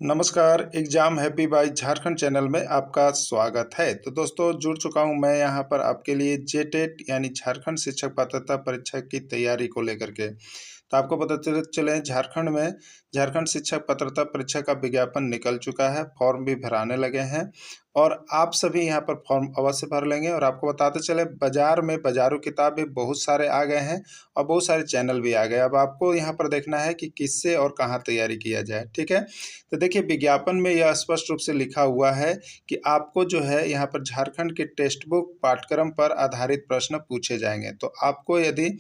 नमस्कार, exam happy by Jharkhand channel में आपका स्वागत है। तो दोस्तों जुड़ चुका हूं मैं यहां पर आपके लिए जेटेट यानी झारखंड शिक्षक पात्रता परीक्षा की तैयारी को लेकर के। तो आपको पता चले झारखंड में झारखंड शिक्षक पात्रता परीक्षा का विज्ञापन निकल चुका है, फॉर्म भी भराने लगे हैं और आप सभी यहां पर फॉर्म अवश्य भर लेंगे। और आपको बताते चले बाज़ार में बाज़ारू किताब भी बहुत सारे आ गए हैं और बहुत सारे चैनल भी आ गए। अब आपको यहाँ पर देखना है कि किससे और कहाँ तैयारी किया जाए, ठीक है? तो देखिए विज्ञापन में यह स्पष्ट रूप से लिखा हुआ है कि आपको जो है यहाँ पर झारखंड के टेक्स्ट बुक पाठ्यक्रम पर आधारित प्रश्न पूछे जाएंगे। तो आपको यदि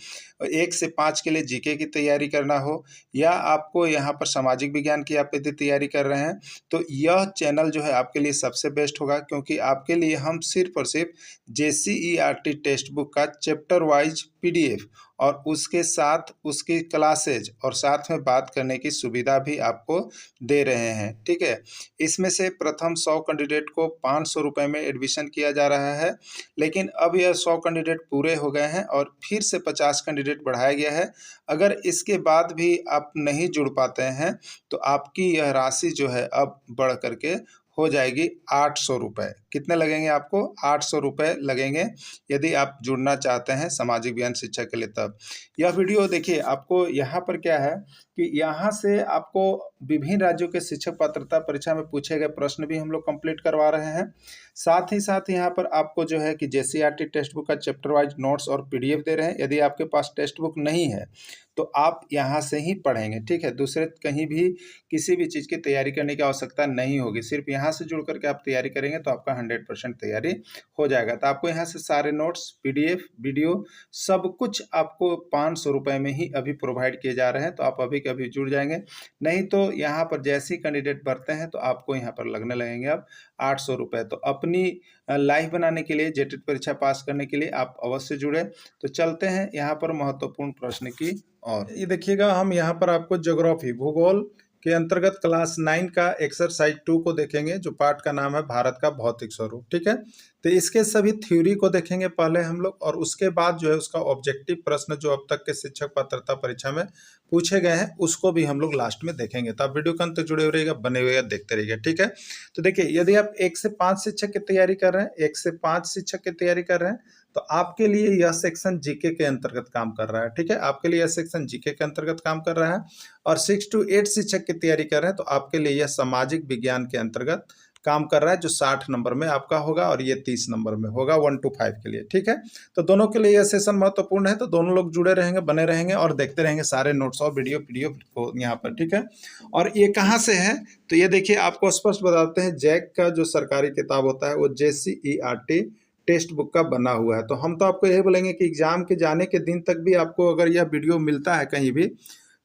1 से 5 के लिए जीके की तैयारी करना हो या आपको यहाँ पर सामाजिक विज्ञान की आप यदि तैयारी कर रहे हैं तो यह चैनल जो है आपके लिए सबसे बेस्ट होगा, क्योंकि आपके लिए हम सिर्फ और सिर्फ JCERT टेक्स्ट बुक का चैप्टर वाइज PDF और उसके साथ उसकी क्लासेज और साथ में बात करने की सुविधा भी आपको दे रहे हैं, ठीक है? इसमें से प्रथम 100 कैंडिडेट को 500 रुपये में एडमिशन किया जा रहा है, लेकिन अब यह 100 कैंडिडेट पूरे हो गए हैं और फिर से 50 कैंडिडेट बढ़ाया गया है। अगर इसके बाद भी आप नहीं जुड़ पाते हैं तो आपकी यह राशि जो है अब बढ़ करके हो जाएगी 800 रुपये। कितने लगेंगे आपको? 800 रुपये लगेंगे यदि आप जुड़ना चाहते हैं सामाजिक विज्ञान शिक्षा के लिए। तब यह वीडियो देखिए, आपको यहाँ पर क्या है कि यहाँ से आपको विभिन्न राज्यों के शिक्षक पात्रता परीक्षा में पूछे गए प्रश्न भी हम लोग कंप्लीट करवा रहे हैं। साथ ही साथ यहाँ पर आपको जो है कि JCERT टेक्स्ट बुक का चैप्टर वाइज नोट्स और PDF दे रहे हैं। यदि आपके पास टेक्स्ट बुक नहीं है तो आप यहाँ से ही पढ़ेंगे, ठीक है? दूसरे कहीं भी किसी भी चीज़ की तैयारी करने की आवश्यकता नहीं होगी। सिर्फ यहाँ से जुड़ करके आप तैयारी करेंगे तो आपका 100% तैयारी हो जाएगा। तो आपको यहाँ से सारे नोट्स, PDF, वीडियो सब कुछ आपको 500 रुपये में ही अभी प्रोवाइड किए जा रहे हैं। तो आप अभी के अभी जुड़ जाएंगे, नहीं तो यहाँ पर जैसे ही कैंडिडेट बढ़ते हैं तो आपको यहाँ पर लगने लगेंगे अब 800 रुपये। तो अपनी लाइफ बनाने के लिए, जेटेट परीक्षा पास करने के लिए आप अवश्य जुड़े। तो चलते हैं यहाँ पर महत्वपूर्ण प्रश्न की और ये देखिएगा, हम यहाँ पर आपको ज्योग्राफी भूगोल के अंतर्गत क्लास 9 का एक्सरसाइज 2 को देखेंगे, जो पाठ का नाम है भारत का भौतिक स्वरूप, ठीक है? तो इसके सभी थ्योरी को देखेंगे पहले हम लोग, और उसके बाद जो है उसका ऑब्जेक्टिव प्रश्न जो अब तक के शिक्षक पात्रता परीक्षा में पूछे गए हैं उसको भी हम लोग लास्ट में देखेंगे। तो आप वीडियो के अंत तक जुड़े रहिएगा, बने हुए देखते रहिएगा, ठीक है? तो देखिए, यदि आप 1 से 5 शिक्षक की तैयारी कर रहे हैं, 1 से 5 शिक्षक की तैयारी कर रहे हैं तो आपके लिए यह सेक्शन जीके के अंतर्गत काम कर रहा है, ठीक है? आपके लिए यह सेक्शन जीके के अंतर्गत काम कर रहा है। और 6 to 8 शिक्षक की तैयारी कर रहे हैं तो आपके लिए यह सामाजिक विज्ञान के अंतर्गत काम कर रहा है, जो 60 नंबर में आपका होगा और ये 30 नंबर में होगा 1 to 5 के लिए, ठीक है? तो दोनों के लिए यह सेशन महत्वपूर्ण है, तो दोनों लोग जुड़े रहेंगे, बने रहेंगे और देखते रहेंगे सारे नोट्स और वीडियो PDF को यहाँ पर, ठीक है? और ये कहाँ से है तो ये देखिए, आपको स्पष्ट बताते हैं, जैक का जो सरकारी किताब होता है वो JCERT टेक्स्ट बुक का बना हुआ है। तो हम तो आपको यही बोलेंगे कि एग्जाम के जाने के दिन तक भी आपको अगर यह वीडियो मिलता है कहीं भी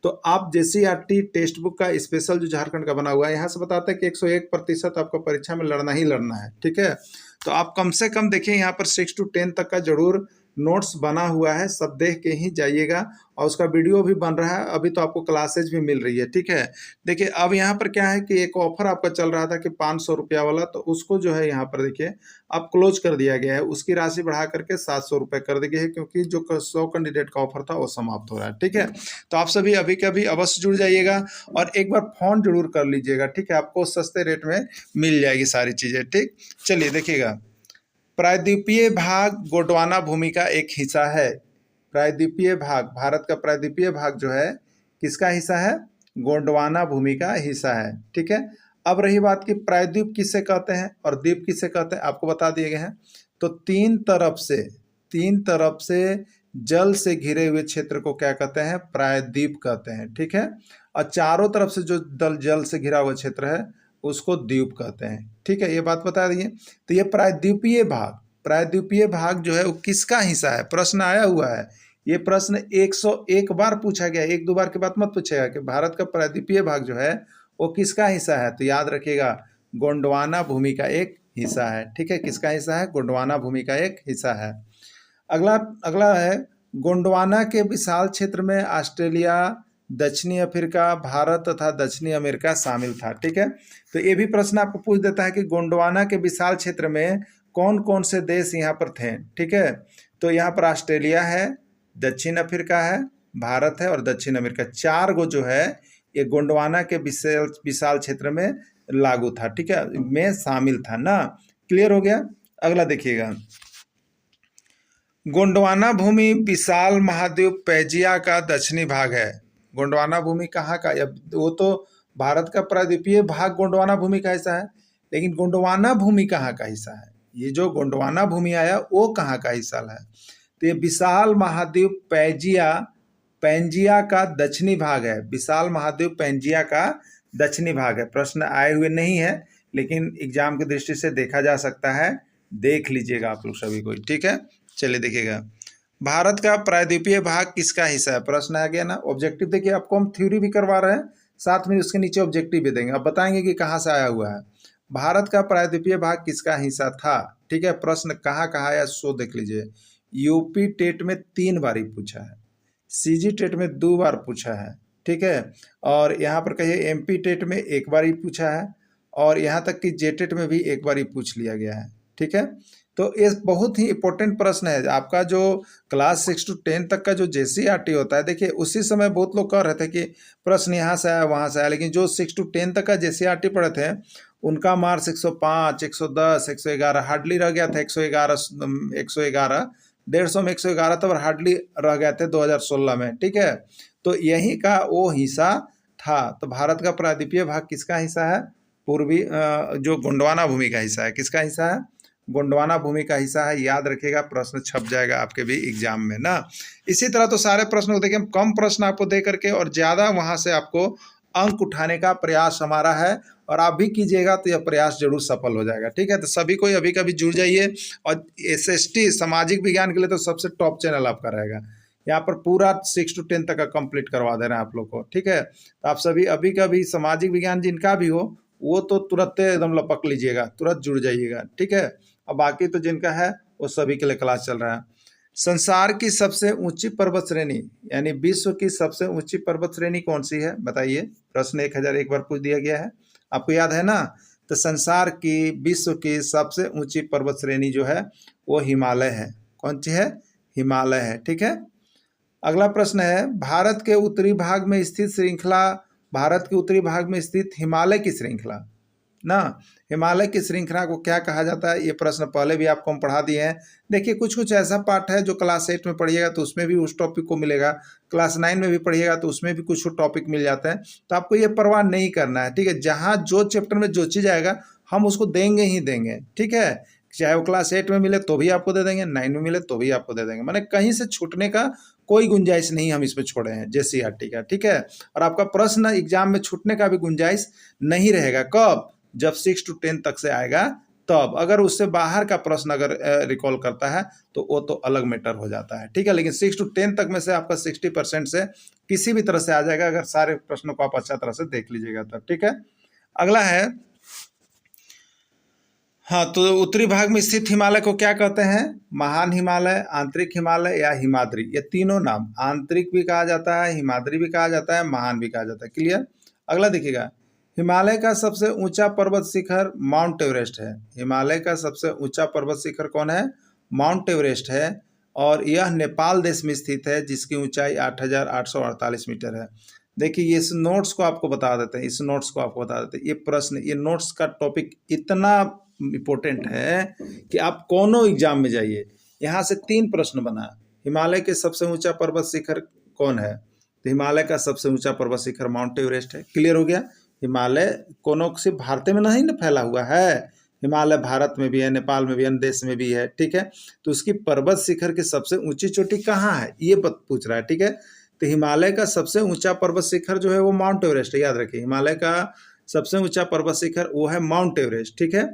तो आप JCERT टेक्स्ट बुक का स्पेशल जो झारखंड का बना हुआ है, यहाँ से बताते हैं कि 101% आपको परीक्षा में लड़ना ही लड़ना है, ठीक है? तो आप कम से कम देखिए, यहाँ पर 6 to 10 तक का जरूर नोट्स बना हुआ है, सब देख के ही जाइएगा। और उसका वीडियो भी बन रहा है, अभी तो आपको क्लासेज भी मिल रही है, ठीक है? देखिए, अब यहाँ पर क्या है कि एक ऑफर आपका चल रहा था कि 500 रुपया वाला, तो उसको जो है यहाँ पर देखिए अब क्लोज कर दिया गया है, उसकी राशि बढ़ा करके 700 रुपये कर दी गई है, क्योंकि जो 100 कैंडिडेट का ऑफर था वो समाप्त हो रहा है, ठीक है? तो आप सभी अभी के अभी अवश्य जुड़ जाइएगा और एक बार फोन जरूर कर लीजिएगा, ठीक है? आपको सस्ते रेट में मिल जाएगी सारी चीज़ें, ठीक? चलिए देखिएगा, प्रायद्वीपीय भाग गोंडवाना भूमि का एक हिस्सा है। प्रायद्वीपीय भाग, भारत का प्रायद्वीपीय भाग जो है किसका हिस्सा है? गोंडवाना भूमि का हिस्सा है, ठीक है? अब रही बात कि प्रायद्वीप किसे कहते हैं और द्वीप किसे कहते हैं, आपको बता दिए गए हैं। तो तीन तरफ से जल से घिरे हुए क्षेत्र को क्या कहते हैं? प्रायद्वीप कहते हैं, ठीक है? और चारों तरफ से जो जल से घिरा हुआ क्षेत्र है उसको द्वीप कहते हैं, ठीक है? ये बात बता दिए। तो ये प्रायद्वीपीय भाग जो है वो किसका हिस्सा है? प्रश्न आया हुआ है, ये प्रश्न 101 बार पूछा गया, 1-2 बार की बात मत पूछेगा कि भारत का प्रायद्वीपीय भाग जो है वो किसका हिस्सा है। तो याद रखिएगा, गोंडवाना भूमि का एक हिस्सा है, ठीक है? किसका हिस्सा है? गोंडवाना भूमि का एक हिस्सा है। अगला है, गोंडवाना के विशाल क्षेत्र में ऑस्ट्रेलिया, दक्षिणी अफ्रीका, भारत तथा दक्षिणी अमेरिका शामिल था, ठीक है? तो ये भी प्रश्न आपको पूछ देता है कि गोंडवाना के विशाल क्षेत्र में कौन कौन से देश यहाँ पर थे, ठीक है? तो यहाँ पर ऑस्ट्रेलिया है, दक्षिण अफ्रीका है, भारत है और दक्षिण अमेरिका, 4 गो जो है ये गोंडवाना के विशाल विशाल क्षेत्र में लागू था, ठीक है, में शामिल था ना। क्लियर हो गया। अगला देखिएगा, गोंडवाना भूमि विशाल महाद्वीप पैजिया का दक्षिणी भाग है। गोंडवाना भूमि कहाँ का? अब वो तो भारत का प्रायद्वीपीय भाग गोंडवाना भूमि का हिस्सा है, लेकिन गोंडवाना भूमि कहाँ का हिस्सा है? ये जो गोंडवाना भूमि आया वो कहाँ का हिस्सा है? तो ये विशाल महाद्वीप पैंजिया का दक्षिणी भाग है। विशाल महाद्वीप पैंजिया का दक्षिणी भाग है। प्रश्न आए हुए नहीं है, लेकिन एग्जाम की दृष्टि से देखा जा सकता है, देख लीजिएगा आप लोग सभी को, ठीक है। चलिए देखिएगा, भारत का प्रायद्वीपीय भाग किसका हिस्सा है? प्रश्न आ गया ना। ऑब्जेक्टिव देखिए, आपको हम थ्योरी भी करवा रहे हैं, साथ में उसके नीचे ऑब्जेक्टिव भी देंगे। अब बताएंगे कि कहाँ से आया हुआ है। भारत का प्रायद्वीपीय भाग किसका हिस्सा था, ठीक है। प्रश्न कहाँ कहाँ आया सो देख लीजिए। यूपी टेट में 3 बार ही पूछा है, सीजी टेट में 2 बार पूछा है, ठीक है, और यहाँ पर कहिए एमपी टेट में 1 बार ही पूछा है, और यहाँ तक कि जेटेट में भी 1 बार ही पूछ लिया गया है, ठीक है। तो ये बहुत ही इंपॉर्टेंट प्रश्न है। आपका जो क्लास 6 to 10 तक का जो जेसीईआरटी होता है, देखिए उसी समय बहुत लोग कह रहे थे कि प्रश्न यहाँ से आया वहाँ से आया, लेकिन जो 6 to 10 तक का जेसीईआरटी पढ़े थे उनका मार्क्स 105, 110, 111 हार्डली रह गया था। 111, 111, 150 में 111 तब हार्डली रह गए थे 2016 में, ठीक है। तो यही का वो हिस्सा था। तो भारत का प्रायद्वीपीय भाग किसका हिस्सा है? पूर्वी जो गोंडवाना भूमि का हिस्सा है। किसका हिस्सा है? गोंडवाना भूमि का हिस्सा है। याद रखिएगा, प्रश्न छप जाएगा आपके भी एग्जाम में ना। इसी तरह तो सारे प्रश्न को देखिए, हम कम प्रश्न आपको दे करके और ज़्यादा वहाँ से आपको अंक उठाने का प्रयास हमारा है, और आप भी कीजिएगा तो यह प्रयास जरूर सफल हो जाएगा, ठीक है। तो सभी को अभी कभी जुड़ जाइए, और एसएसटी सामाजिक विज्ञान के लिए तो सबसे टॉप चैनल आपका रहेगा। यहाँ पर पूरा 6 to 10 तक का कंप्लीट करवा दे रहे हैं आप लोग को, ठीक है। तो आप सभी अभी कभी सामाजिक विज्ञान जिनका भी हो वो तो तुरंत एकदम लपक लीजिएगा, तुरंत जुड़ जाइएगा, ठीक है। और बाकी तो जिनका है वो सभी के लिए क्लास चल रहा है। संसार की सबसे ऊंची पर्वत श्रेणी यानी विश्व की सबसे ऊंची पर्वत श्रेणी कौन सी है बताइए? प्रश्न 1001 बार पूछ दिया गया है, आपको याद है ना। तो संसार की विश्व की सबसे ऊंची पर्वत श्रेणी जो है वो हिमालय है। कौन सी है? हिमालय है, ठीक है। अगला प्रश्न है, भारत के उत्तरी भाग में स्थित श्रृंखला, भारत के उत्तरी भाग में स्थित हिमालय की श्रृंखला ना, हिमालय की श्रृंखला को क्या कहा जाता है? ये प्रश्न पहले भी आपको हम पढ़ा दिए हैं। देखिए कुछ कुछ ऐसा पार्ट है जो क्लास 8 में पढ़िएगा तो उसमें भी उस टॉपिक को मिलेगा, क्लास 9 में भी पढ़िएगा तो उसमें भी कुछ टॉपिक मिल जाता है। तो आपको ये परवाह नहीं करना है, ठीक है। जहाँ जो चैप्टर में जो चीज़ आएगा हम उसको देंगे ही देंगे, ठीक है। चाहे वो क्लास 8 में मिले तो भी आपको दे देंगे, 9 में मिले तो भी आपको दे देंगे। मैंने कहीं से छूटने का कोई गुंजाइश नहीं हम इसमें छोड़े हैं जेसीईआरटी का, ठीक है। और आपका प्रश्न एग्जाम में छूटने का भी गुंजाइश नहीं रहेगा। कब? जब 6 to 10 तक से आएगा तब। अगर उससे बाहर का प्रश्न अगर रिकॉल करता है तो वो तो अलग मैटर हो जाता है, ठीक है। लेकिन 6 to 10 तक में से आपका 60% से किसी भी तरह से आ जाएगा, अगर सारे प्रश्नों को आप अच्छा तरह से देख लीजिएगा तब, ठीक है। अगला है, हाँ, तो उत्तरी भाग में स्थित हिमालय को क्या कहते हैं? महान हिमालय, आंतरिक हिमालय या हिमाद्री। ये तीनों नाम, आंतरिक भी कहा जाता है, हिमाद्री भी कहा जाता है, महान भी कहा जाता है। क्लियर? अगला देखिएगा, हिमालय का सबसे ऊंचा पर्वत शिखर माउंट एवरेस्ट है। हिमालय का सबसे ऊंचा पर्वत शिखर कौन है? माउंट एवरेस्ट है, और यह नेपाल देश में स्थित है, जिसकी ऊंचाई 8,848 मीटर है। देखिए इस नोट्स को आपको बता देते हैं, इस नोट्स को आपको बता देते हैं। ये प्रश्न, ये नोट्स का टॉपिक इतना इम्पोर्टेंट है कि आप कोनो एग्जाम में जाइए, यहाँ से 3 प्रश्न बना। हिमालय के सबसे ऊंचा पर्वत शिखर कौन है? तो हिमालय का सबसे ऊंचा पर्वत शिखर माउंट एवरेस्ट है। क्लियर हो गया? हिमालय कोनो सिर्फ भारत में नहीं ना फैला हुआ है, हिमालय भारत में भी है, नेपाल में भी, अन्य देश में भी है, ठीक है। तो उसकी पर्वत शिखर की सबसे ऊंची चोटी कहाँ है ये पूछ रहा है, ठीक है। तो हिमालय का सबसे ऊंचा पर्वत शिखर जो है वो माउंट एवरेस्ट है। याद रखिए, हिमालय का सबसे ऊंचा पर्वत शिखर वो है माउंट एवरेस्ट, ठीक है।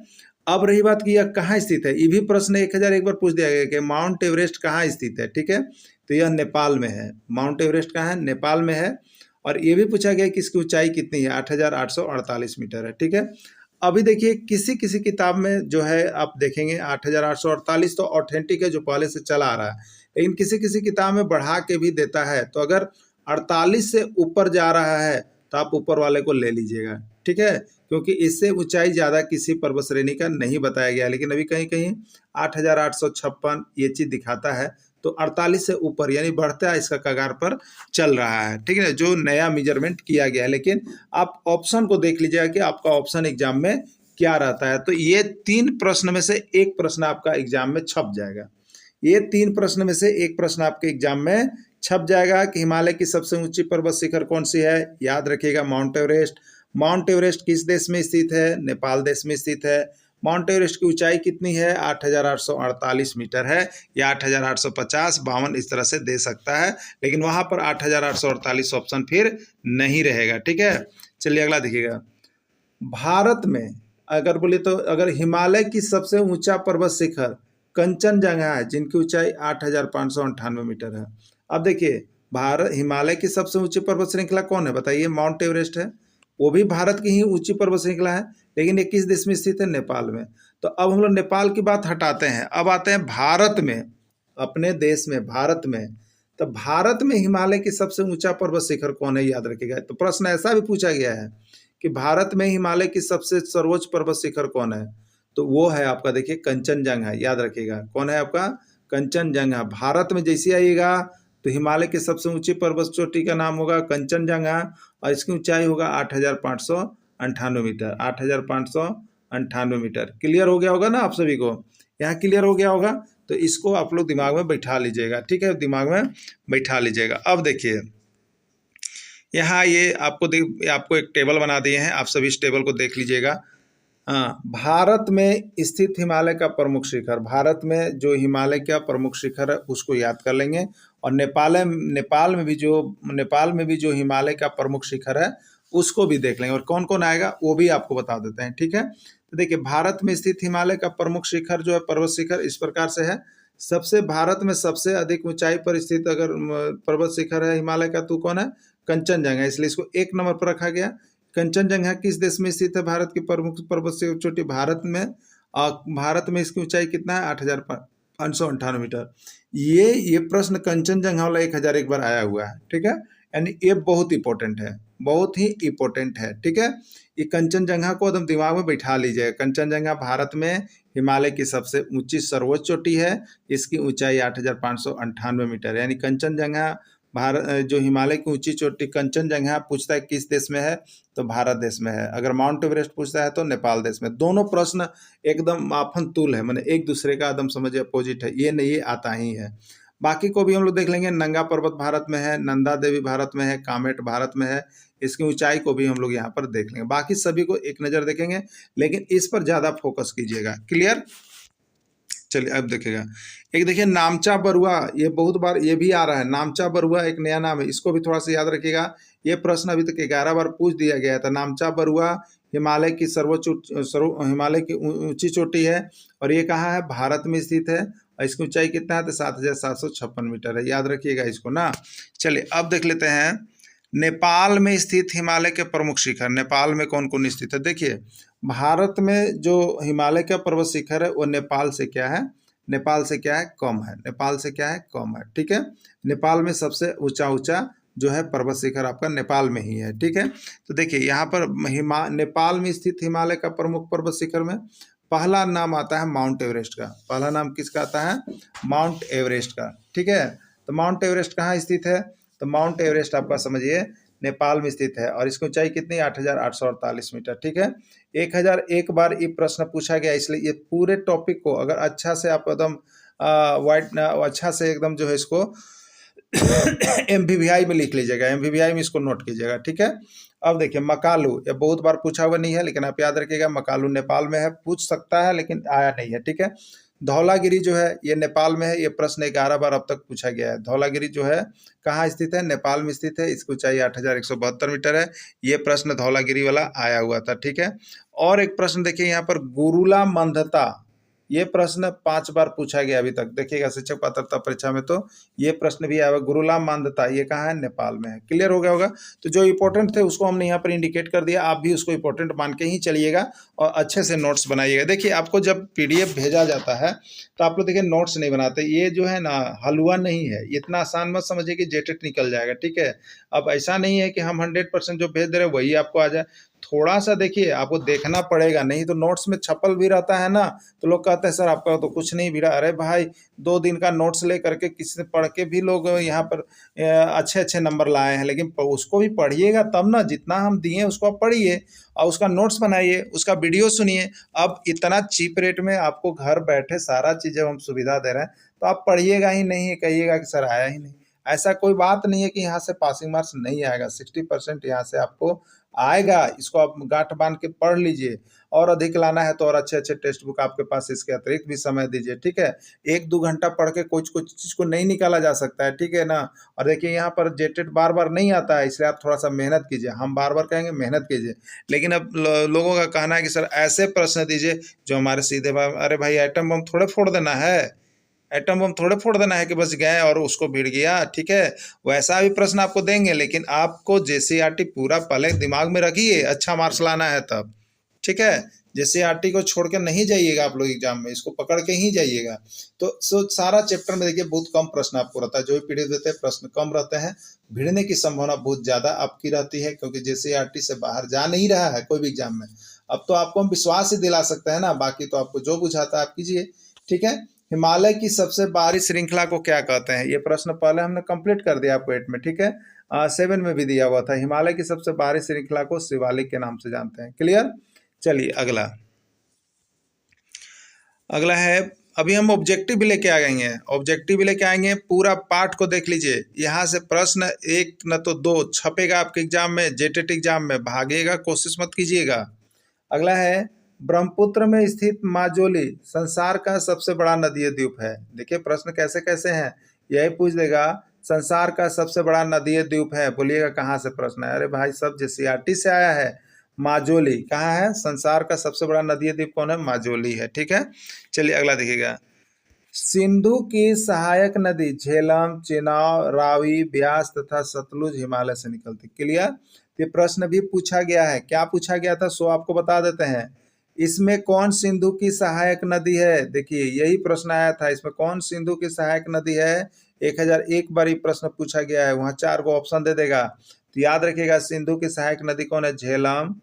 अब रही बात कि यह कहाँ स्थित है, ये भी प्रश्न 1001 बार पूछ दिया गया कि माउंट एवरेस्ट कहाँ स्थित है, ठीक है। तो यह नेपाल में है। माउंट एवरेस्ट कहाँ है? नेपाल में है। और ये भी पूछा गया कि इसकी ऊंचाई कितनी है? 8,848 मीटर है, ठीक है। अभी देखिए किसी किसी किताब में जो है आप देखेंगे 8,848 तो ऑथेंटिक है, जो पहले से चला आ रहा है, लेकिन किसी किसी किताब में बढ़ा के भी देता है। तो अगर 48 से ऊपर जा रहा है तो आप ऊपर वाले को ले लीजिएगा, ठीक है, क्योंकि इससे ऊंचाई ज़्यादा किसी पर्वत श्रेणी का नहीं बताया गया। लेकिन अभी कहीं कहीं 8,856 ये चीज़ दिखाता है, तो 48 से ऊपर यानी बढ़ता इसका कगार पर चल रहा है, ठीक है ना, जो नया मेजरमेंट किया गया है। लेकिन आप ऑप्शन को देख लीजिएगा कि आपका ऑप्शन एग्जाम में क्या रहता है। तो ये 3 प्रश्न में से एक प्रश्न आपका एग्जाम में छप जाएगा। ये 3 प्रश्न में से एक प्रश्न आपके एग्जाम में छप जाएगा कि हिमालय की सबसे ऊंची पर्वत शिखर कौन सी है। याद रखिएगा माउंट एवरेस्ट। माउंट एवरेस्ट किस देश में स्थित है? नेपाल देश में स्थित है। माउंट एवरेस्ट की ऊंचाई कितनी है? 8,848 मीटर है, या 8,850, 52 इस तरह से दे सकता है, लेकिन वहां पर 8,848 ऑप्शन फिर नहीं रहेगा, ठीक है। चलिए अगला देखिएगा। भारत में अगर बोले तो अगर हिमालय की सबसे ऊंचा पर्वत शिखर कंचनजंगा है, जिनकी ऊंचाई 8,598 मीटर है। अब देखिए भारत हिमालय की सबसे ऊंची पर्वत श्रृंखला कौन है बताइए? माउंट एवरेस्ट है। वो भी भारत की ही ऊंची पर्वत श्रृंखला है, लेकिन ये किस देश में स्थित है? नेपाल में। तो अब हम लोग नेपाल की बात हटाते हैं, अब आते हैं भारत में, अपने देश में, भारत में। तो भारत में हिमालय की सबसे ऊंचा पर्वत शिखर कौन है? याद रखिएगा। तो प्रश्न ऐसा भी पूछा गया है कि भारत में हिमालय की सबसे सर्वोच्च पर्वत शिखर कौन है? तो वो है आपका, देखिए, कंचनजंगा। याद रखिएगा कौन है आपका? कंचनजंगा। भारत में जैसे आइएगा तो हिमालय की सबसे ऊंची पर्वत चोटी का नाम होगा कंचनजंगा, और इसकी ऊंचाई होगा 8,598 मीटर। 8,598 मीटर। क्लियर हो गया होगा ना आप सभी को? यहाँ क्लियर हो गया होगा। तो इसको आप लोग दिमाग में बैठा लीजिएगा, ठीक है, दिमाग में बैठा लीजिएगा। अब देखिए यहाँ ये आपको एक टेबल बना दिए हैं, आप सभी इस टेबल को देख लीजिएगा। हाँ, भारत में स्थित हिमालय का प्रमुख शिखर, भारत में जो हिमालय का प्रमुख शिखर है उसको याद कर लेंगे, और नेपाल में भी जो हिमालय का प्रमुख शिखर है उसको भी देख लेंगे, और कौन कौन आएगा वो भी आपको बता देते हैं, ठीक है। तो देखिए भारत में स्थित हिमालय का प्रमुख शिखर जो है, पर्वत शिखर, इस प्रकार से है। भारत में सबसे अधिक ऊंचाई पर स्थित अगर पर्वत शिखर है हिमालय का, तो कौन है? कंचनजंगा, इसलिए इसको 1 नंबर पर रखा गया। कंचनजंगा किस देश में स्थित है? भारत की प्रमुख पर्वत से चोटी भारत में, भारत में इसकी ऊंचाई कितना है? 8,598 मीटर। ये प्रश्न कंचनजंगा वाला 1,001 बार आया हुआ है, ठीक है, यानी ये बहुत इंपॉर्टेंट है, बहुत ही इंपॉर्टेंट है, ठीक है। ये कंचनजंगा को एकदम दिमाग में बैठा लीजिएगा। कंचनजंगा भारत में हिमालय की सबसे ऊंची सर्वोच्च चोटी है, इसकी ऊंचाई 8,598 मीटर है। यानी कंचनजंगा भारत, जो हिमालय की ऊंची चोटी कंचनजंगा पूछता है किस देश में है, तो भारत देश में है। अगर माउंट एवरेस्ट पूछता है तो नेपाल देश में। दोनों प्रश्न एकदम माफन तुल है, मैंने एक दूसरे का एकदम समझिए अपोजिट है, ये नहीं, ये आता ही है। बाकी को भी हम लोग देख लेंगे। नंगा पर्वत भारत में है, नंदा देवी भारत में है, कामेट भारत में है, इसकी ऊंचाई को भी हम लोग यहाँ पर देख लेंगे। बाकी सभी को एक नज़र देखेंगे, लेकिन इस पर ज़्यादा फोकस कीजिएगा। क्लियर? चलिए अब देखिएगा, एक देखिए नामचा बरुआ, ये बहुत बार ये भी आ रहा है। नामचा बरुआ एक नया नाम है, इसको भी थोड़ा सा याद रखिएगा। ये प्रश्न अभी तक 11 बार पूछ दिया गया था। नामचा बरुआ हिमालय की हिमालय की ऊंची चोटी है, और ये कहाँ है? भारत में स्थित है, और इसकी ऊंचाई कितना है? तो 7,756 मीटर है। याद रखिएगा इसको ना। चलिए अब देख लेते हैं नेपाल में स्थित हिमालय के प्रमुख शिखर। नेपाल में कौन कौन स्थित है? देखिए भारत में जो हिमालय का पर्वत शिखर है वो नेपाल से क्या है? नेपाल से क्या है? कम है। नेपाल से क्या है? कम है, ठीक है। नेपाल में सबसे ऊंचा जो है पर्वत शिखर आपका नेपाल में ही है, ठीक है। तो देखिए यहाँ पर नेपाल में स्थित हिमालय का प्रमुख पर्वत शिखर में पहला नाम आता है माउंट एवरेस्ट का। पहला नाम किसका आता है? माउंट एवरेस्ट का, ठीक है। तो माउंट एवरेस्ट कहाँ स्थित है? तो माउंट एवरेस्ट आपका समझिए नेपाल में स्थित है, और इसकी ऊंचाई कितनी? 8,848 मीटर, ठीक है। 1,001 बार ये प्रश्न पूछा गया, इसलिए ये पूरे टॉपिक को अगर अच्छा से आप एकदम अच्छा से एकदम जो है इसको MVVI में लिख लीजिएगा, MVVI में इसको नोट कीजिएगा, ठीक है। अब देखिए मकालू, ये बहुत बार पूछा हुआ नहीं है, लेकिन आप याद रखिएगा मकालू नेपाल में है। पूछ सकता है लेकिन आया नहीं है, ठीक है। धौलागिरी जो है ये नेपाल में है। ये प्रश्न 11 बार अब तक पूछा गया है। धौलागिरी जो है कहाँ स्थित है? नेपाल में स्थित है। इसकी ऊंचाई 8,172 मीटर है। ये प्रश्न धौलागिरी वाला आया हुआ था, ठीक है। और एक प्रश्न देखिए यहाँ पर गुरुला मंदता, ये प्रश्न 5 बार पूछा गया अभी तक। देखिएगा शिक्षक पात्रता परीक्षा में तो ये प्रश्न भी आया। गुरुलाम मानदता ये कहाँ है? नेपाल में है। क्लियर हो गया होगा। तो जो इंपॉर्टेंट थे उसको हमने यहाँ पर इंडिकेट कर दिया, आप भी उसको इंपॉर्टेंट मान के ही चलिएगा और अच्छे से नोट्स बनाइएगा। देखिए आपको जब PDF भेजा जाता है तो आप लोग देखिए नोट्स नहीं बनाते। ये जो है ना हलवा नहीं है, इतना आसान मत समझिए कि जेटेट निकल जाएगा, ठीक है। अब ऐसा नहीं है कि हम 100% जो भेज दे रहे हैं वही आपको आ जाए। थोड़ा सा देखिए, आपको देखना पड़ेगा, नहीं तो नोट्स में छपल भी रहता है ना, तो लोग कहते हैं सर आपका तो कुछ नहीं भिड़ा। अरे भाई 2 दिन का नोट्स ले करके किसी से पढ़ के भी लोग यहाँ पर अच्छे अच्छे नंबर लाए हैं, लेकिन उसको भी पढ़िएगा तब ना, जितना हम दिए उसको आप पढ़िए और उसका नोट्स बनाइए, उसका वीडियो सुनिए। अब इतना चीप रेट में आपको घर बैठे सारा चीज़ जब हम सुविधा दे रहे हैं, तो आप पढ़िएगा ही नहीं, कहिएगा कि सर आया ही नहीं। ऐसा कोई बात नहीं है कि यहाँ से पासिंग मार्क्स नहीं आएगा, 60% यहाँ से आपको आएगा। इसको आप गांठ बांध के पढ़ लीजिए, और अधिक लाना है तो और अच्छे अच्छे टेक्स्ट बुक आपके पास इसके अतिरिक्त भी समय दीजिए, ठीक है। 1-2 घंटा पढ़ के कुछ कुछ चीज़ को नहीं निकाला जा सकता है, ठीक है ना। और देखिए यहाँ पर जेटेट बार बार नहीं आता है, इसलिए आप थोड़ा सा मेहनत कीजिए। हम बार बार कहेंगे मेहनत कीजिए, लेकिन अब लोगों का कहना है कि सर ऐसे प्रश्न दीजिए जो हमारे सीधे अरे भाई एटम बम थोड़े फोड़ देना है, एटम बम थोड़े फोड़ देना है कि बस गए और उसको भिड़ गया, ठीक है। वैसा भी प्रश्न आपको देंगे, लेकिन आपको जेसीईआरटी पूरा पहले दिमाग में रखिए, अच्छा मार्क्स लाना है तब, ठीक है। जेसीईआरटी को छोड़ के नहीं जाइएगा आप लोग एग्जाम में, इसको पकड़ के ही जाइएगा। तो सारा चैप्टर में देखिए बहुत कम प्रश्न आपको रहता है, जो भी पीडीएफ देते हैं प्रश्न कम रहते हैं, भिड़ने की संभावना बहुत ज़्यादा आपकी रहती है, क्योंकि जेसीईआरटी से बाहर जा नहीं रहा है कोई भी एग्जाम में। अब तो आपको हम विश्वास ही दिला सकते हैं ना, बाकी तो आपको जो बुझाता है आप कीजिए, ठीक है। हिमालय की सबसे बाहरी श्रृंखला को क्या कहते हैं? ये प्रश्न पहले हमने कंप्लीट कर दिया आपको 8 में, ठीक है। 7 में भी दिया हुआ था, हिमालय की सबसे बाहरी श्रृंखला को शिवालिक के नाम से जानते हैं। क्लियर? चलिए अगला है, अभी हम ऑब्जेक्टिव भी लेके आ गए हैं। ऑब्जेक्टिव भी लेके आएंगे, पूरा पार्ट को देख लीजिए। यहाँ से प्रश्न 1 न तो 2 छपेगा आपके एग्जाम में, जेटेट एग्जाम में, भागेगा कोशिश मत कीजिएगा। अगला है, ब्रह्मपुत्र में स्थित माजुली संसार का सबसे बड़ा नदीय द्वीप है। देखिए प्रश्न कैसे कैसे हैं, यही पूछ देगा संसार का सबसे बड़ा नदीय द्वीप है, बोलिएगा कहाँ से प्रश्न है। अरे भाई सब जेसीईआरटी से आया है। माजुली कहाँ है? संसार का सबसे बड़ा नदीय द्वीप कौन है? माजुली है, ठीक है। चलिए अगला देखिएगा, सिंधु की सहायक नदी झेलम, चेनाब, रावी, ब्यास तथा सतलुज हिमालय से निकलती। क्लियर? ये प्रश्न भी पूछा गया है, क्या पूछा गया था सो आपको बता देते हैं। इसमें कौन सिंधु की सहायक नदी है? देखिए यही प्रश्न आया था, इसमें कौन सिंधु की सहायक नदी है? 1001 बार ये प्रश्न पूछा गया है, वहाँ 4 को ऑप्शन दे देगा। तो याद रखिएगा सिंधु की सहायक नदी कौन है? झेलम,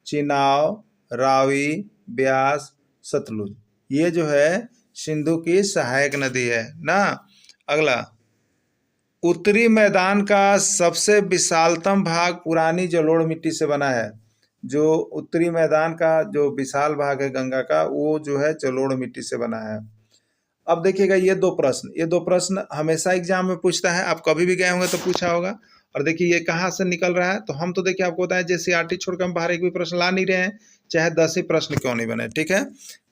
चिनाव, रावी, ब्यास, सतलुज, ये जो है सिंधु की सहायक नदी है ना। अगला, उत्तरी मैदान का सबसे विशालतम भाग पुरानी जलोढ़ मिट्टी से बना है। जो उत्तरी मैदान का जो विशाल भाग है गंगा का, वो जो है जलोढ़ मिट्टी से बना है। अब देखिएगा ये दो प्रश्न हमेशा एग्जाम में पूछता है, आप कभी भी गए होंगे तो पूछा होगा। और देखिए ये कहाँ से निकल रहा है, तो हम तो देखिए आपको बताएं जेसीईआरटी छोड़कर हम बाहर एक भी प्रश्न ला नहीं रहे हैं, चाहे 10 ही प्रश्न क्यों नहीं बने, ठीक है।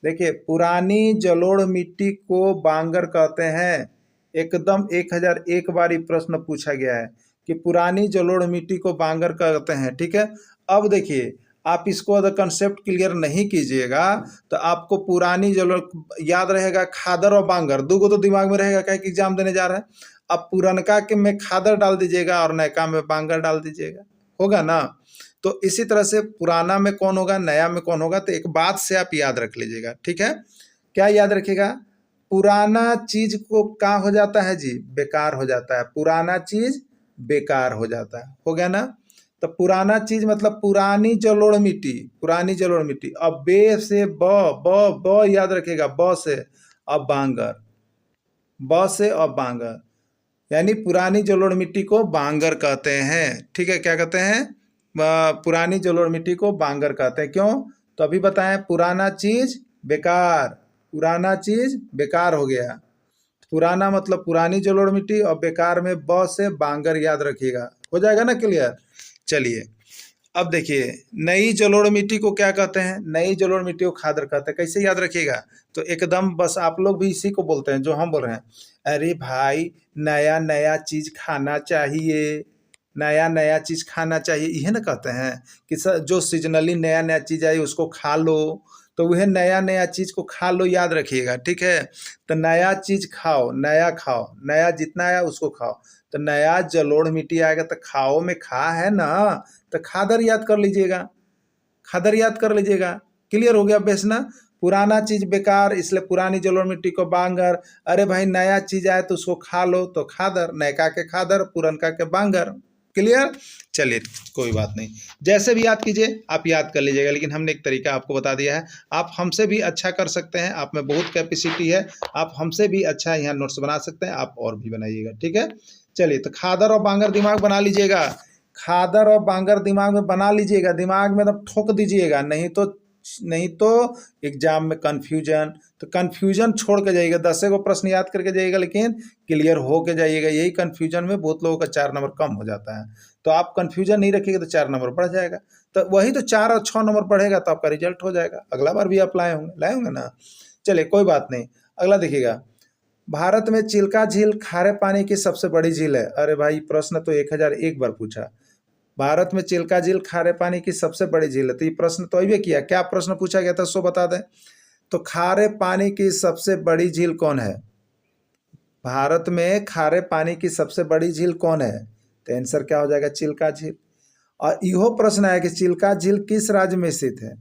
देखिए पुरानी जलोढ़ मिट्टी को बांगर कहते हैं, एकदम 1001 बार ये प्रश्न पूछा गया है कि पुरानी जलोढ़ मिट्टी को बांगर कहते हैं, ठीक है। अब देखिए आप इसको अगर कंसेप्ट क्लियर नहीं कीजिएगा तो आपको पुरानी जलोढ़ याद रहेगा, खादर और बांगर दो को तो दिमाग में रहेगा, क्या कि एग्जाम देने जा रहा है। अब पुरनका के में खादर डाल दीजिएगा और नयका में बांगर डाल दीजिएगा, होगा ना। तो इसी तरह से पुराना में कौन होगा, नया में कौन होगा, तो एक बात से आप याद रख लीजिएगा, ठीक है। क्या याद रखिएगा? पुराना चीज को क्या हो जाता है जी? बेकार हो जाता है। पुराना चीज बेकार हो जाता है, हो गया ना। तो पुराना चीज मतलब पुरानी जलोढ़ मिट्टी, पुरानी जलोढ़ मिट्टी। अब बे से ब याद रखिएगा, ब से अब बांगर, ब से अब बांगर, यानी पुरानी जलोढ़ मिट्टी को बांगर कहते हैं, ठीक है। क्या कहते हैं? पुरानी जलोढ़ मिट्टी को बांगर कहते हैं। क्यों? तो अभी बताएं, पुराना चीज बेकार, पुराना चीज बेकार हो गया। पुराना मतलब पुरानी जलोढ़ मिट्टी और बेकार में ब से बांगर याद रखिएगा, हो जाएगा ना क्लियर। चलिए अब देखिए नई जलोढ़ मिट्टी को क्या कहते हैं? नई जलोढ़ मिट्टी को खादर कहते हैं। कैसे याद रखिएगा? तो एकदम बस आप लोग भी इसी को बोलते हैं जो हम बोल रहे हैं। अरे भाई नया नया चीज खाना चाहिए, नया नया चीज खाना चाहिए, यह ना कहते हैं कि सर जो सीजनली नया नया चीज आई उसको खा लो, तो वह नया नया चीज को खा लो, याद रखिएगा, ठीक है। तो नया चीज खाओ, नया जितना आया उसको खाओ। तो नया जलोढ़ मिट्टी आएगा तो खाओ में खा है ना, तो खादर याद कर लीजिएगा, खादर याद कर लीजिएगा। क्लियर हो गया बेस ना। पुराना चीज बेकार, इसलिए पुरानी जलोढ़ मिट्टी को बांगर। अरे भाई नया चीज आए तो उसको खा लो, तो खादर, नयका के खादर, पुरनका के बांगर। क्लियर। चलिए कोई बात नहीं, जैसे भी याद कीजिए आप याद कर लीजिएगा, लेकिन हमने एक तरीका आपको बता दिया है। आप हमसे भी अच्छा कर सकते हैं, आप में बहुत कैपेसिटी है, आप हमसे भी अच्छा यहाँ नोट्स बना सकते हैं, आप और भी बनाइएगा, ठीक है। चलिए तो खादर और बांगर दिमाग बना लीजिएगा, खादर और बांगर दिमाग में बना लीजिएगा, दिमाग में तब ठोक दीजिएगा, नहीं तो एग्जाम में कंफ्यूजन, तो कंफ्यूजन छोड़ के जाइएगा। 10 को प्रश्न याद करके जाइएगा, लेकिन क्लियर हो के जाइएगा। यही कंफ्यूजन में बहुत लोगों का 4 नंबर कम हो जाता है। तो आप कंफ्यूजन नहीं रखिएगा तो 4 नंबर बढ़ जाएगा। तो वही तो 4 और 6 नंबर बढ़ेगा तो आपका रिजल्ट हो जाएगा। अगला बार भी आप लाए होंगे ना। चलिए कोई बात नहीं, अगला देखिएगा। भारत में चिल्का झील खारे पानी की सबसे बड़ी झील है। अरे भाई प्रश्न तो 1001 बार पूछा। भारत में चिल्का झील खारे पानी की सबसे बड़ी झील है, तो ये प्रश्न तो अभी किया। क्या प्रश्न पूछा गया था सो बता दें। तो खारे पानी की सबसे बड़ी झील कौन है? भारत में खारे पानी की सबसे बड़ी झील कौन है? तो आंसर क्या हो जाएगा? चिल्का झील। और यहो प्रश्न है कि चिल्का झील किस राज्य में स्थित है?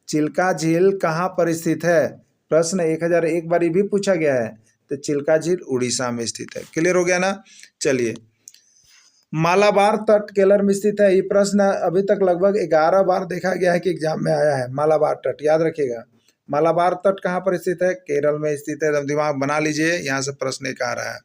चिल्का झील कहाँ पर स्थित है? प्रश्न 1001 बार भी पूछा गया है। तो चिल्का झील उड़ीसा में स्थित है। क्लियर हो गया ना। चलिए, मालाबार तट केरल में स्थित है। ये प्रश्न अभी तक लगभग 11 बार देखा गया है कि एग्जाम में आया है। मालाबार तट याद रखिएगा। मालाबार तट कहाँ पर स्थित है? केरल में स्थित है। दिमाग बना लीजिए, यहाँ से प्रश्न एक आ रहा है।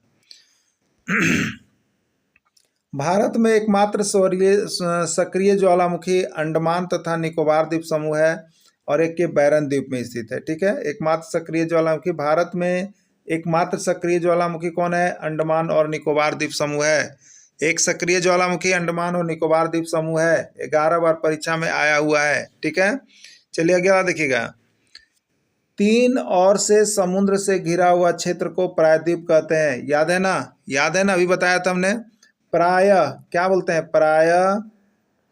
भारत में एकमात्र सक्रिय ज्वालामुखी अंडमान तथा निकोबार द्वीप समूह है और एक के बैरन द्वीप में स्थित है। ठीक है, एकमात्र सक्रिय ज्वालामुखी भारत में एकमात्र सक्रिय ज्वालामुखी कौन है? अंडमान और निकोबार द्वीप समूह है। एक सक्रिय ज्वालामुखी अंडमान और निकोबार द्वीप समूह है। 11 बार परीक्षा में आया हुआ है। ठीक है, चलिए अगला देखिएगा। 3 ओर से समुद्र से घिरा हुआ क्षेत्र को प्रायद्वीप कहते हैं। याद है ना? याद है ना, अभी बताया था हमने। प्राय क्या बोलते हैं? प्राय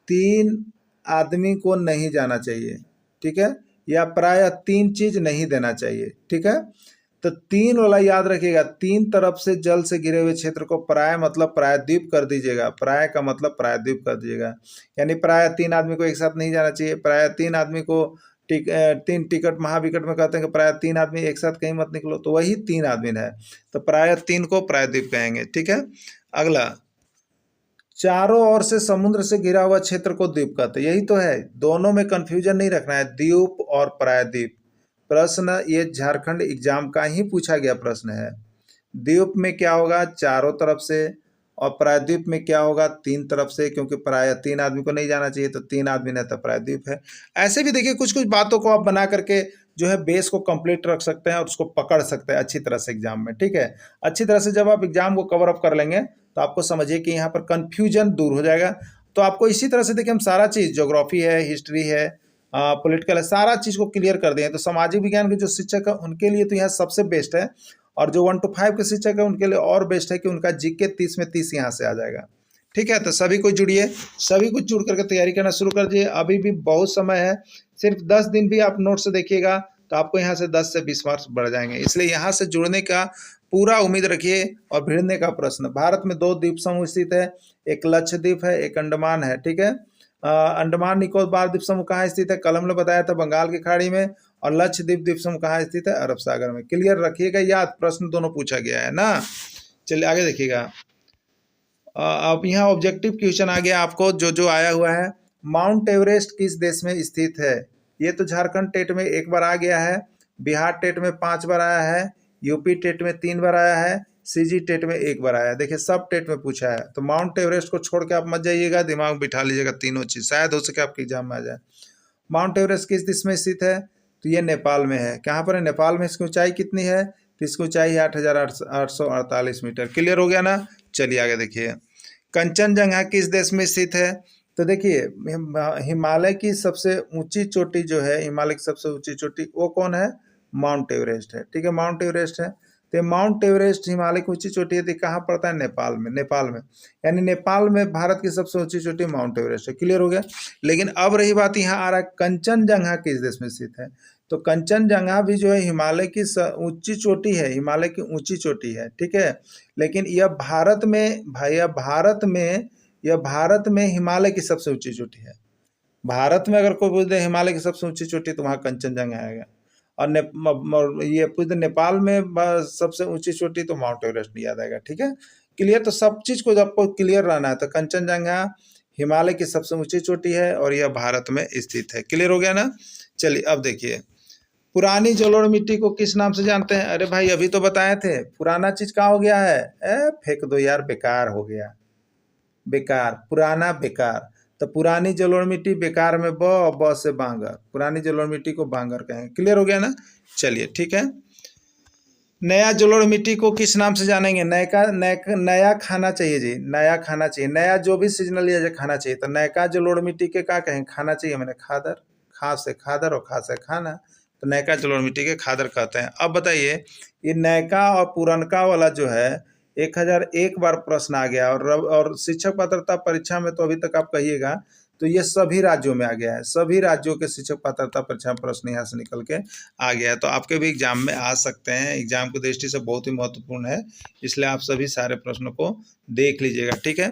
3 आदमी को नहीं जाना चाहिए। ठीक है, या प्राय 3 चीज नहीं देना चाहिए। ठीक है, तो 3 वाला याद रखिएगा। 3 तरफ से जल से घिरे हुए क्षेत्र को प्राय मतलब प्रायद्वीप कर दीजिएगा। प्राय का मतलब प्रायद्वीप कर दीजिएगा, यानी प्राय 3 आदमी को एक साथ नहीं जाना चाहिए। प्राय 3 आदमी को 3 टिकट महाविकट में कहते हैं कि प्राय 3 आदमी एक साथ कहीं मत निकलो, तो वही 3 आदमी है। तो प्राय 3 को प्रायद्वीप कहेंगे। ठीक है, अगला। चारों ओर से समुद्र से घिरा हुआ क्षेत्र को द्वीप कहते हैं। यही तो है, दोनों में कंफ्यूजन नहीं रखना है, द्वीप और प्रायद्वीप। प्रश्न ये झारखंड एग्जाम का ही पूछा गया प्रश्न है। द्वीप में क्या होगा? चारों तरफ से, और प्रायद्वीप में क्या होगा? 3 तरफ से, क्योंकि प्राय 3 आदमी को नहीं जाना चाहिए, तो 3 आदमी नहीं तो प्रायद्वीप है। ऐसे भी देखिए कुछ कुछ बातों को आप बना करके जो है बेस को कंप्लीट रख सकते हैं और उसको पकड़ सकते हैं अच्छी तरह से एग्जाम में। ठीक है, अच्छी तरह से जब आप एग्जाम को कवर अप कर लेंगे तो आपको समझिए कि यहाँ पर कन्फ्यूजन दूर हो जाएगा। तो आपको इसी तरह से देखिए, हम सारा चीज़, ज्योग्राफी है, हिस्ट्री है, पॉलिटिकल है, सारा चीज़ को क्लियर कर दिए। तो सामाजिक विज्ञान के जो शिक्षक है उनके लिए तो यहाँ सबसे बेस्ट है, और जो 1 to 5 के शिक्षक है उनके लिए और बेस्ट है कि उनका जीके 30 में 30 यहाँ से आ जाएगा। ठीक है, तो सभी को जुड़िए, सभी कुछ जुड़ करके तैयारी करना शुरू कर दिए। अभी भी बहुत समय है, सिर्फ 10 दिन भी आप नोट से देखिएगा तो आपको यहाँ से 10 से 20 मार्क्स बढ़ जाएंगे। इसलिए यहाँ से जुड़ने का पूरा उम्मीद रखिए। और भिड़ने का प्रश्न, भारत में 2 द्वीप समूह स्थित है, एक लक्षद्वीप है, एक अंडमान है। ठीक है, अंडमान निकोबार द्वीप समूह कहाँ स्थित है? कल हमने बताया था बंगाल की खाड़ी में। और लक्षद्वीप द्वीप समूह कहाँ स्थित है? अरब सागर में। क्लियर रखिएगा याद, प्रश्न दोनों पूछा गया है ना। चलिए आगे देखिएगा। अब यहाँ ऑब्जेक्टिव क्वेश्चन आ गया आपको जो जो आया हुआ है। माउंट एवरेस्ट किस देश में स्थित है? ये तो झारखंड टेट में 1 बार आ गया है, बिहार टेट में 5 बार आया है, यूपी टेट में 3 बार आया है, सीजी टेट में 1 बार आया है। देखिए सब टेट में पूछा है। तो माउंट एवरेस्ट को छोड़ के आप मत जाइएगा, दिमाग बिठा लीजिएगा तीनों चीज़, शायद हो सके आपके एग्जाम में आ जाए। माउंट एवरेस्ट किस देश में स्थित है? तो ये नेपाल में है। कहाँ पर है? नेपाल में। इसकी ऊंचाई कितनी है? तो इसकी ऊंचाई है 8,848 मीटर। क्लियर हो गया ना। चलिए आगे देखिए। कंचनजंगा किस देश में स्थित है? तो देखिए हिमालय की सबसे ऊंची चोटी जो है, हिमालय की सबसे ऊंची चोटी वो कौन है? माउंट एवरेस्ट है। ठीक है, माउंट एवरेस्ट है। तो माउंट एवरेस्ट हिमालय की ऊंची चोटी है, तो कहाँ पड़ता है? नेपाल में। नेपाल में, यानी नेपाल में भारत की सबसे ऊंची चोटी माउंट एवरेस्ट है। क्लियर हो गया। लेकिन अब रही बात, यहाँ आ रहा है कंचनजंगा किस देश में स्थित है? तो कंचनजंगा भी जो है हिमालय की ऊंची चोटी है, हिमालय की ऊंची चोटी है। ठीक है, लेकिन यह भारत में, भैया भारत में हिमालय की सबसे ऊंची चोटी है। भारत में अगर कोई पूछ दे हिमालय की सबसे ऊंची चोटी, तो वहाँ कंचनजंगा आएगा। और ये पूछ दे नेपाल में सबसे ऊंची चोटी, तो माउंट एवरेस्ट नहीं याद आएगा। ठीक है, क्लियर, तो सब चीज़ को आपको क्लियर रहना है। तो कंचनजंगा हिमालय की सबसे ऊंची चोटी है और यह भारत में स्थित है। क्लियर हो गया ना। चलिए अब देखिए, पुरानी जलोढ़ मिट्टी को किस नाम से जानते हैं? अरे भाई अभी तो बताए थे, पुराना चीज कहाँ हो गया है, फेंक दो यार, बेकार हो गया, बेकार, पुराना बेकार। तो पुरानी जलोढ़ मिट्टी, बेकार में ब से बांगर, पुरानी जलोढ़ मिट्टी को बांगर कहेंगे। क्लियर हो गया ना। चलिए ठीक है। नया जलोढ़ मिट्टी को किस नाम से जानेंगे? नया खाना चाहिए जी, नया खाना चाहिए, नया जो भी सीजनल है खाना चाहिए। तो नयका जलोढ़ मिट्टी के क्या कहेंगे? खाना चाहिए, मैंने खादर, खा से खादर और खा से खाना, तो नयका जलोढ़ मिट्टी के खादर कहते हैं। अब बताइए, ये नयका और पुरनका वाला जो है 1001 बार प्रश्न आ गया, और शिक्षक पात्रता परीक्षा में तो अभी तक आप कहिएगा तो ये सभी राज्यों में आ गया है, सभी राज्यों के शिक्षक पात्रता परीक्षा प्रश्न यहाँ से निकल के आ गया है। तो आपके भी एग्जाम में आ सकते हैं, एग्जाम की दृष्टि से बहुत ही महत्वपूर्ण है, इसलिए आप सभी सारे प्रश्नों को देख लीजिएगा। ठीक है।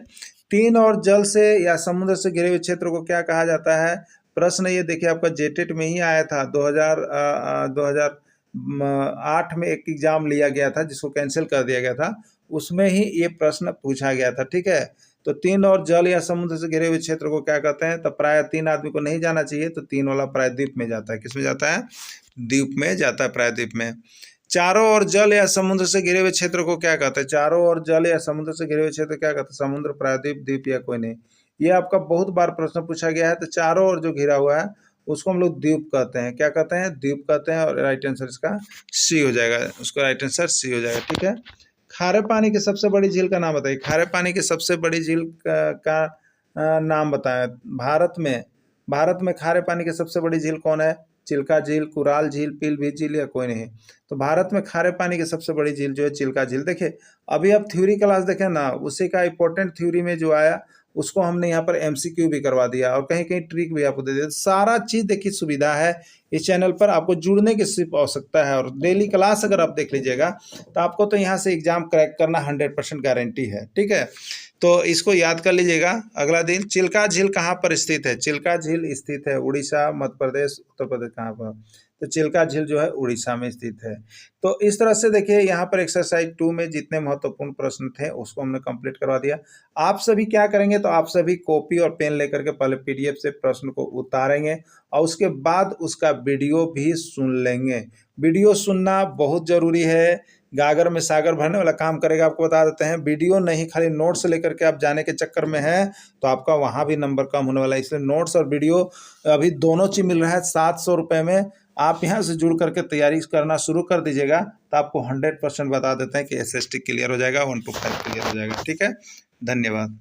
तीन और जल से या समुद्र से घिरे हुए क्षेत्र को क्या कहा जाता है? प्रश्न ये देखिए, आपका जेटेट में ही आया था, 2008 में एक एग्जाम लिया गया था जिसको कैंसिल कर दिया गया था, उसमें ही ये प्रश्न पूछा गया था। ठीक है। तो तीन और जल या समुद्र से घिरे हुए क्षेत्र को क्या कहते हैं? तो प्राय 3 आदमी को नहीं जाना चाहिए, तो 3 वाला प्रायद्वीप में जाता है। किस में जाता है? द्वीप में जाता है, प्रायद्वीप में। चारों ओर जल या समुद्र से घिरे हुए क्षेत्र को क्या कहते हैं? चारों ओर जल या समुद्र से घिरे हुए क्षेत्र क्या कहते हैं? समुद्र, प्रायद्वीप, द्वीप या कोई नहीं। ये आपका बहुत बार प्रश्न पूछा गया है। तो चारों ओर जो घिरा हुआ है उसको हम लोग द्वीप कहते हैं। क्या कहते हैं? द्वीप कहते हैं। और राइट आंसर इसका सी हो जाएगा, उसका राइट आंसर सी हो जाएगा। ठीक है। खारे पानी की सबसे बड़ी झील का नाम बताइए। खारे पानी की सबसे बड़ी झील का नाम बताएं। भारत में खारे पानी की सबसे बड़ी झील कौन है? चिल्का झील, कुराल झील, पीलीभीत झील या कोई नहीं। तो भारत में खारे पानी की सबसे बड़ी झील जो है चिल्का झील। देखिए अभी आप थ्योरी क्लास देखें ना, उसी का इंपॉर्टेंट थ्योरी में जो आया उसको हमने यहाँ पर एमसीक्यू भी करवा दिया और कहीं कहीं ट्रिक भी आपको दे दिया। सारा चीज देखिए सुविधा है इस चैनल पर, आपको जुड़ने की सिर्फ आवश्यकता है। और डेली क्लास अगर आप देख लीजिएगा तो आपको तो यहाँ से एग्जाम क्रैक करना 100% गारंटी है। ठीक है। तो इसको याद कर लीजिएगा। अगला दिन, चिल्का झील कहाँ पर स्थित है? चिल्का झील स्थित है उड़ीसा, मध्य प्रदेश, उत्तर प्रदेश, कहाँ पर? तो चिल्का झील जो है उड़ीसा में स्थित है। तो इस तरह से देखिए यहाँ पर एक्सरसाइज 2 में जितने महत्वपूर्ण प्रश्न थे उसको हमने कंप्लीट करवा दिया। आप सभी क्या करेंगे? तो आप सभी कॉपी और पेन लेकर के पहले पीडीएफ से प्रश्न को उतारेंगे और उसके बाद उसका वीडियो भी सुन लेंगे। वीडियो सुनना बहुत जरूरी है, गागर में सागर भरने वाला काम करेगा। आपको बता देते हैं, वीडियो नहीं, खाली नोट्स लेकर के आप जाने के चक्कर में है तो आपका वहाँ भी नंबर कम होने वाला है। इसलिए नोट्स और वीडियो अभी दोनों चीज मिल रहा है 700 रुपये में। आप यहाँ से जुड़ करके तैयारी करना शुरू कर दीजिएगा तो आपको 100% बता देते हैं कि एसएसटी क्लियर हो जाएगा, 1 to 5 क्लियर हो जाएगा। ठीक है। धन्यवाद।